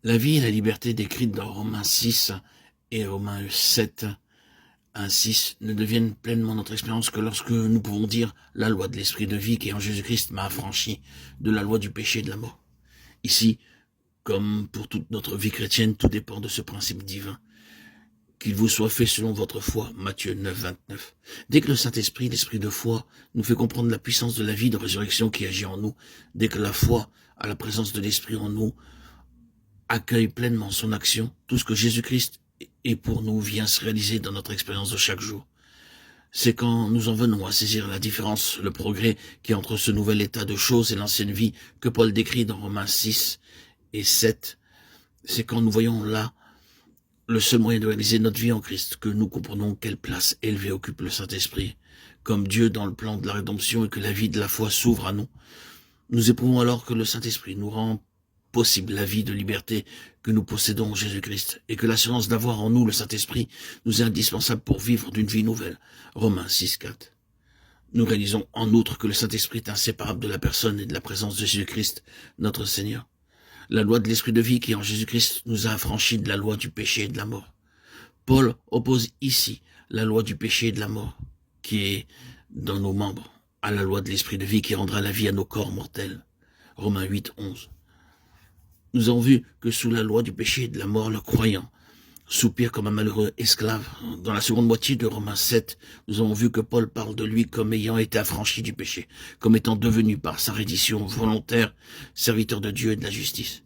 La vie et la liberté décrites dans Romains 6 et Romains 7, 1, 6 ne deviennent pleinement notre expérience que lorsque nous pouvons dire la loi de l'esprit de vie qui en Jésus-Christ m'a affranchi de la loi du péché et de la mort. Ici, comme pour toute notre vie chrétienne, tout dépend de ce principe divin. Qu'il vous soit fait selon votre foi, Matthieu 9, 29. Dès que le Saint-Esprit, l'esprit de foi, nous fait comprendre la puissance de la vie de résurrection qui agit en nous, dès que la foi à la présence de l'esprit en nous accueille pleinement son action, tout ce que Jésus-Christ est pour nous vient se réaliser dans notre expérience de chaque jour. C'est quand nous en venons à saisir la différence, le progrès qui est entre ce nouvel état de choses et l'ancienne vie que Paul décrit dans Romains 6 et 7. C'est quand nous voyons là le seul moyen de réaliser notre vie en Christ, que nous comprenons quelle place élevée occupe le Saint-Esprit, comme Dieu dans le plan de la rédemption et que la vie de la foi s'ouvre à nous. Nous éprouvons alors que le Saint-Esprit nous rend possible la vie de liberté que nous possédons en Jésus-Christ et que l'assurance d'avoir en nous le Saint-Esprit nous est indispensable pour vivre d'une vie nouvelle. Romains 6, 4. Nous réalisons en outre que le Saint-Esprit est inséparable de la personne et de la présence de Jésus-Christ, notre Seigneur. La loi de l'esprit de vie qui en Jésus-Christ nous a affranchis de la loi du péché et de la mort. Paul oppose ici la loi du péché et de la mort qui est dans nos membres à la loi de l'esprit de vie qui rendra la vie à nos corps mortels. Romains 8, 11. Nous avons vu que sous la loi du péché et de la mort, le croyant soupire comme un malheureux esclave. Dans la seconde moitié de Romains 7, nous avons vu que Paul parle de lui comme ayant été affranchi du péché, comme étant devenu par sa reddition volontaire serviteur de Dieu et de la justice.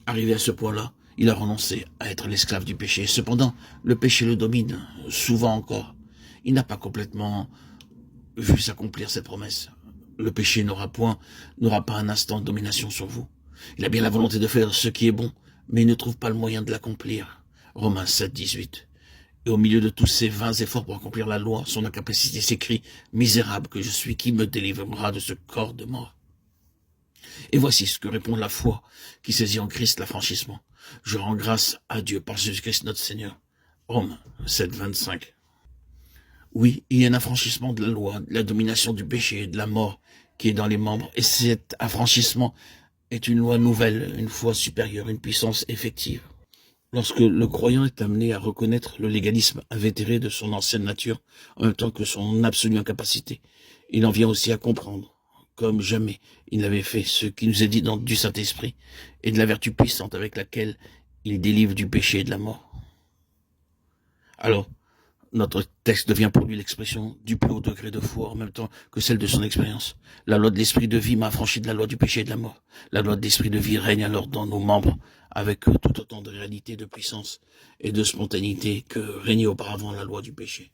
Arrivé à ce point-là, il a renoncé à être l'esclave du péché. Cependant, le péché le domine, souvent encore. Il n'a pas complètement vu s'accomplir cette promesse. Le péché n'aura pas un instant de domination sur vous. Il a bien la volonté de faire ce qui est bon, mais il ne trouve pas le moyen de l'accomplir. Romains 7, 18. Et au milieu de tous ces vains efforts pour accomplir la loi, son incapacité s'écrit « Misérable que je suis, qui me délivrera de ce corps de mort ?» Et voici ce que répond la foi qui saisit en Christ l'affranchissement. Je rends grâce à Dieu par Jésus-Christ notre Seigneur. Romains 7, 25. Oui, il y a un affranchissement de la loi, de la domination du péché et de la mort qui est dans les membres. Et cet affranchissement est une loi nouvelle, une foi supérieure, une puissance effective. Lorsque le croyant est amené à reconnaître le légalisme invétéré de son ancienne nature, en même temps que son absolue incapacité, il en vient aussi à comprendre, comme jamais il n'avait fait, ce qui nous est dit du Saint-Esprit et de la vertu puissante avec laquelle il délivre du péché et de la mort. Alors, notre texte devient pour lui l'expression du plus haut degré de foi en même temps que celle de son expérience. La loi de l'esprit de vie m'a affranchi de la loi du péché et de la mort. La loi de l'esprit de vie règne alors dans nos membres avec tout autant de réalité, de puissance et de spontanéité que régnait auparavant la loi du péché.